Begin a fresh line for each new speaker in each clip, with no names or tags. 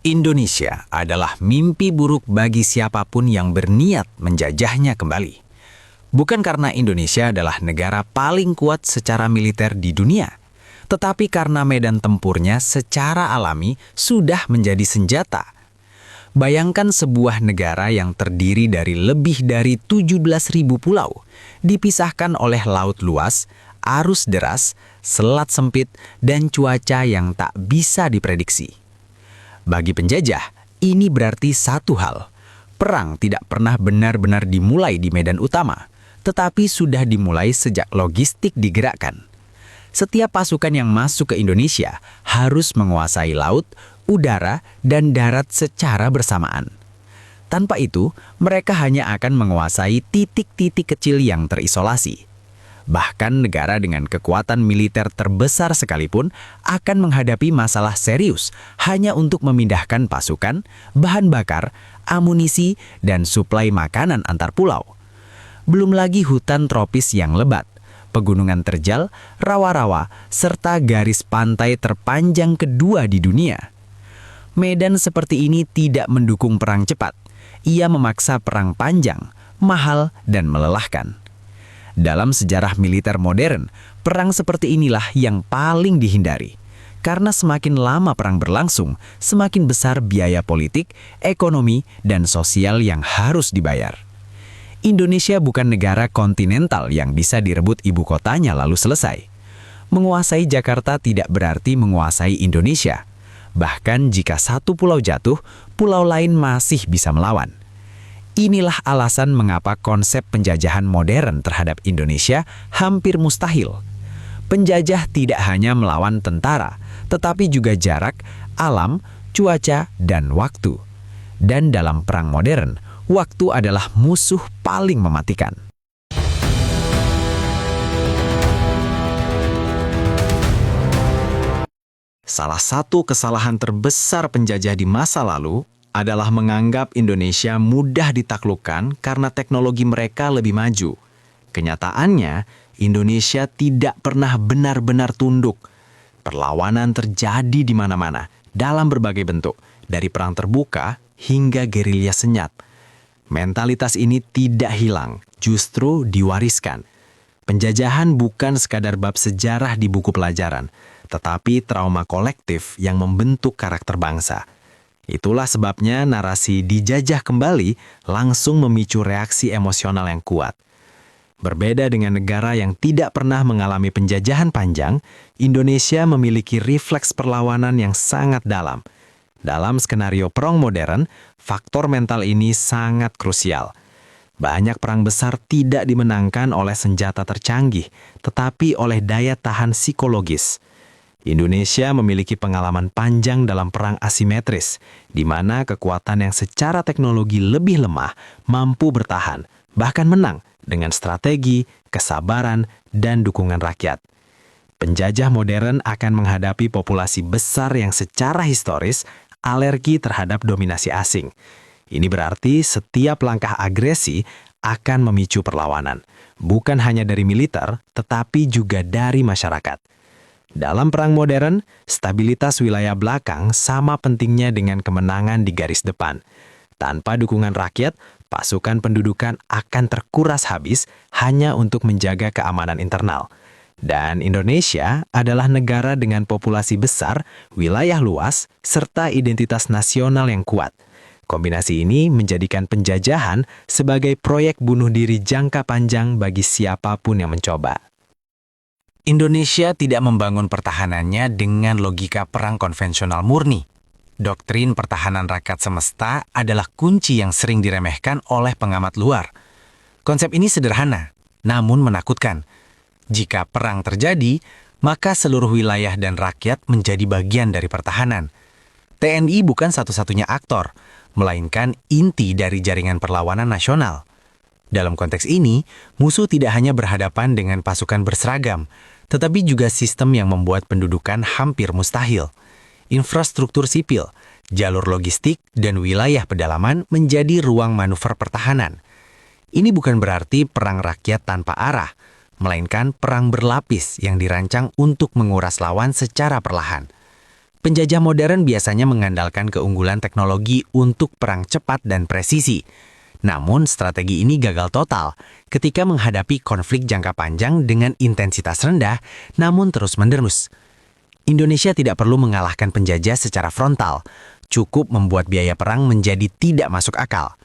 Indonesia adalah mimpi buruk bagi siapapun yang berniat menjajahnya kembali. Bukan karena Indonesia adalah negara paling kuat secara militer di dunia, tetapi karena medan tempurnya secara alami sudah menjadi senjata. Bayangkan sebuah negara yang terdiri dari lebih dari 17.000 pulau, dipisahkan oleh laut luas, arus deras, selat sempit, dan cuaca yang tak bisa diprediksi. Bagi penjajah, ini berarti satu hal. Perang tidak pernah benar-benar dimulai di medan utama, tetapi sudah dimulai sejak logistik digerakkan. Setiap pasukan yang masuk ke Indonesia harus menguasai laut, udara, dan darat secara bersamaan. Tanpa itu, mereka hanya akan menguasai titik-titik kecil yang terisolasi. Bahkan negara dengan kekuatan militer terbesar sekalipun akan menghadapi masalah serius hanya untuk memindahkan pasukan, bahan bakar, amunisi, dan suplai makanan antar pulau. Belum lagi hutan tropis yang lebat, pegunungan terjal, rawa-rawa, serta garis pantai terpanjang kedua di dunia. Medan seperti ini tidak mendukung perang cepat. Ia memaksa perang panjang, mahal, dan melelahkan. Dalam sejarah militer modern, perang seperti inilah yang paling dihindari. Karena semakin lama perang berlangsung, semakin besar biaya politik, ekonomi, dan sosial yang harus dibayar. Indonesia bukan negara kontinental yang bisa direbut ibu kotanya lalu selesai. Menguasai Jakarta tidak berarti menguasai Indonesia. Bahkan jika satu pulau jatuh, pulau lain masih bisa melawan. Inilah alasan mengapa konsep penjajahan modern terhadap Indonesia hampir mustahil. Penjajah tidak hanya melawan tentara, tetapi juga jarak, alam, cuaca, dan waktu. Dan dalam perang modern, waktu adalah musuh paling mematikan. Salah satu kesalahan terbesar penjajah di masa lalu adalah menganggap Indonesia mudah ditaklukkan karena teknologi mereka lebih maju. Kenyataannya, Indonesia tidak pernah benar-benar tunduk. Perlawanan terjadi di mana-mana, dalam berbagai bentuk, dari perang terbuka hingga gerilya senyap. Mentalitas ini tidak hilang, justru diwariskan. Penjajahan bukan sekadar bab sejarah di buku pelajaran, tetapi trauma kolektif yang membentuk karakter bangsa. Itulah sebabnya narasi dijajah kembali langsung memicu reaksi emosional yang kuat. Berbeda dengan negara yang tidak pernah mengalami penjajahan panjang, Indonesia memiliki refleks perlawanan yang sangat dalam. Dalam skenario perang modern, faktor mental ini sangat krusial. Banyak perang besar tidak dimenangkan oleh senjata tercanggih, tetapi oleh daya tahan psikologis. Indonesia memiliki pengalaman panjang dalam perang asimetris, di mana kekuatan yang secara teknologi lebih lemah mampu bertahan, bahkan menang dengan strategi, kesabaran, dan dukungan rakyat. Penjajah modern akan menghadapi populasi besar yang secara historis alergi terhadap dominasi asing. Ini berarti setiap langkah agresi akan memicu perlawanan, bukan hanya dari militer, tetapi juga dari masyarakat. Dalam perang modern, stabilitas wilayah belakang sama pentingnya dengan kemenangan di garis depan. Tanpa dukungan rakyat, pasukan pendudukan akan terkuras habis hanya untuk menjaga keamanan internal. Dan Indonesia adalah negara dengan populasi besar, wilayah luas, serta identitas nasional yang kuat. Kombinasi ini menjadikan penjajahan sebagai proyek bunuh diri jangka panjang bagi siapapun yang mencoba. Indonesia tidak membangun pertahanannya dengan logika perang konvensional murni. Doktrin pertahanan rakyat semesta adalah kunci yang sering diremehkan oleh pengamat luar. Konsep ini sederhana, namun menakutkan. Jika perang terjadi, maka seluruh wilayah dan rakyat menjadi bagian dari pertahanan. TNI bukan satu-satunya aktor, melainkan inti dari jaringan perlawanan nasional. Dalam konteks ini, musuh tidak hanya berhadapan dengan pasukan berseragam, tetapi juga sistem yang membuat pendudukan hampir mustahil. Infrastruktur sipil, jalur logistik, dan wilayah pedalaman menjadi ruang manuver pertahanan. Ini bukan berarti perang rakyat tanpa arah, melainkan perang berlapis yang dirancang untuk menguras lawan secara perlahan. Penjajah modern biasanya mengandalkan keunggulan teknologi untuk perang cepat dan presisi. Namun, strategi ini gagal total ketika menghadapi konflik jangka panjang dengan intensitas rendah, namun terus-menerus. Indonesia tidak perlu mengalahkan penjajah secara frontal, cukup membuat biaya perang menjadi tidak masuk akal.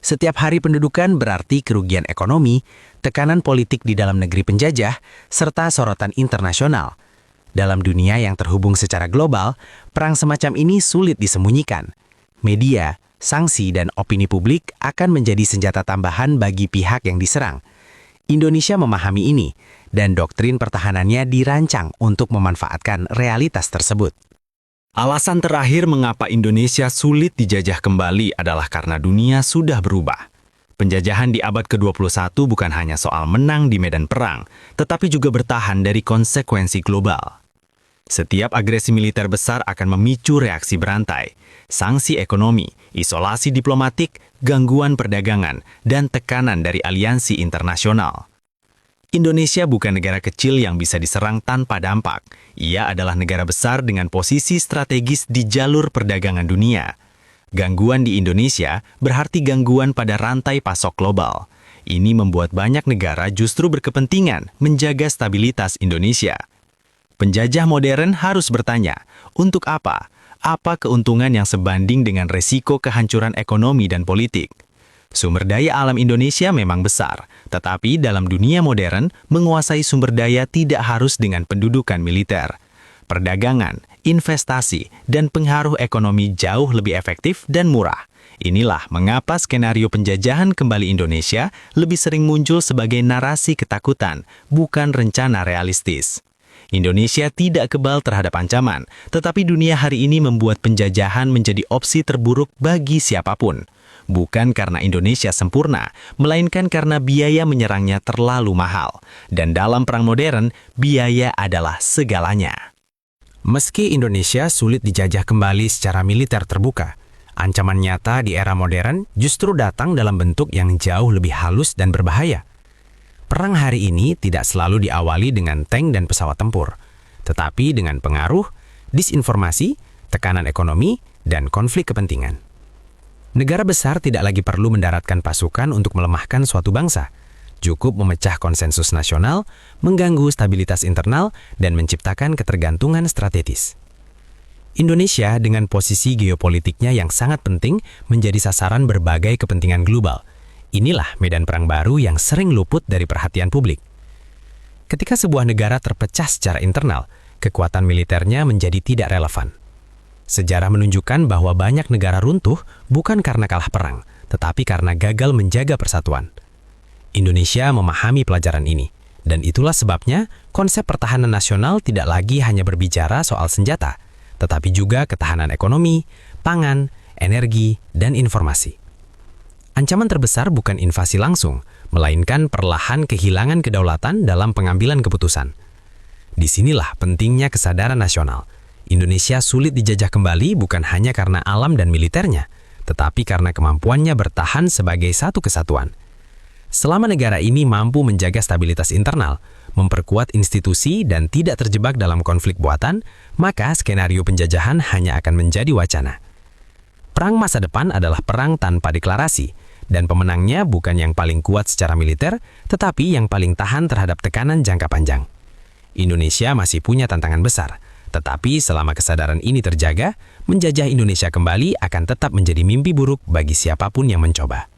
Setiap hari pendudukan berarti kerugian ekonomi, tekanan politik di dalam negeri penjajah, serta sorotan internasional. Dalam dunia yang terhubung secara global, perang semacam ini sulit disembunyikan. Media, sanksi, dan opini publik akan menjadi senjata tambahan bagi pihak yang diserang. Indonesia memahami ini, dan doktrin pertahanannya dirancang untuk memanfaatkan realitas tersebut. Alasan terakhir mengapa Indonesia sulit dijajah kembali adalah karena dunia sudah berubah. Penjajahan di abad ke-21 bukan hanya soal menang di medan perang, tetapi juga bertahan dari konsekuensi global. Setiap agresi militer besar akan memicu reaksi berantai, sanksi ekonomi, isolasi diplomatik, gangguan perdagangan, dan tekanan dari aliansi internasional. Indonesia bukan negara kecil yang bisa diserang tanpa dampak. Ia adalah negara besar dengan posisi strategis di jalur perdagangan dunia. Gangguan di Indonesia berarti gangguan pada rantai pasok global. Ini membuat banyak negara justru berkepentingan menjaga stabilitas Indonesia. Penjajah modern harus bertanya, untuk apa? Apa keuntungan yang sebanding dengan resiko kehancuran ekonomi dan politik? Sumber daya alam Indonesia memang besar, tetapi dalam dunia modern, menguasai sumber daya tidak harus dengan pendudukan militer. Perdagangan, investasi, dan pengaruh ekonomi jauh lebih efektif dan murah. Inilah mengapa skenario penjajahan kembali Indonesia lebih sering muncul sebagai narasi ketakutan, bukan rencana realistis. Indonesia tidak kebal terhadap ancaman, tetapi dunia hari ini membuat penjajahan menjadi opsi terburuk bagi siapapun. Bukan karena Indonesia sempurna, melainkan karena biaya menyerangnya terlalu mahal. Dan dalam perang modern, biaya adalah segalanya. Meski Indonesia sulit dijajah kembali secara militer terbuka, ancaman nyata di era modern justru datang dalam bentuk yang jauh lebih halus dan berbahaya. Perang hari ini tidak selalu diawali dengan tank dan pesawat tempur, tetapi dengan pengaruh, disinformasi, tekanan ekonomi, dan konflik kepentingan. Negara besar tidak lagi perlu mendaratkan pasukan untuk melemahkan suatu bangsa. Cukup memecah konsensus nasional, mengganggu stabilitas internal, dan menciptakan ketergantungan strategis. Indonesia dengan posisi geopolitiknya yang sangat penting menjadi sasaran berbagai kepentingan global. Inilah medan perang baru yang sering luput dari perhatian publik. Ketika sebuah negara terpecah secara internal, kekuatan militernya menjadi tidak relevan. Sejarah menunjukkan bahwa banyak negara runtuh bukan karena kalah perang, tetapi karena gagal menjaga persatuan. Indonesia memahami pelajaran ini, dan itulah sebabnya konsep pertahanan nasional tidak lagi hanya berbicara soal senjata, tetapi juga ketahanan ekonomi, pangan, energi, dan informasi. Ancaman terbesar bukan invasi langsung, melainkan perlahan kehilangan kedaulatan dalam pengambilan keputusan. Disinilah pentingnya kesadaran nasional. Indonesia sulit dijajah kembali bukan hanya karena alam dan militernya, tetapi karena kemampuannya bertahan sebagai satu kesatuan. Selama negara ini mampu menjaga stabilitas internal, memperkuat institusi, dan tidak terjebak dalam konflik buatan, maka skenario penjajahan hanya akan menjadi wacana. Perang masa depan adalah perang tanpa deklarasi, dan pemenangnya bukan yang paling kuat secara militer, tetapi yang paling tahan terhadap tekanan jangka panjang. Indonesia masih punya tantangan besar, tetapi selama kesadaran ini terjaga, menjajah Indonesia kembali akan tetap menjadi mimpi buruk bagi siapapun yang mencoba.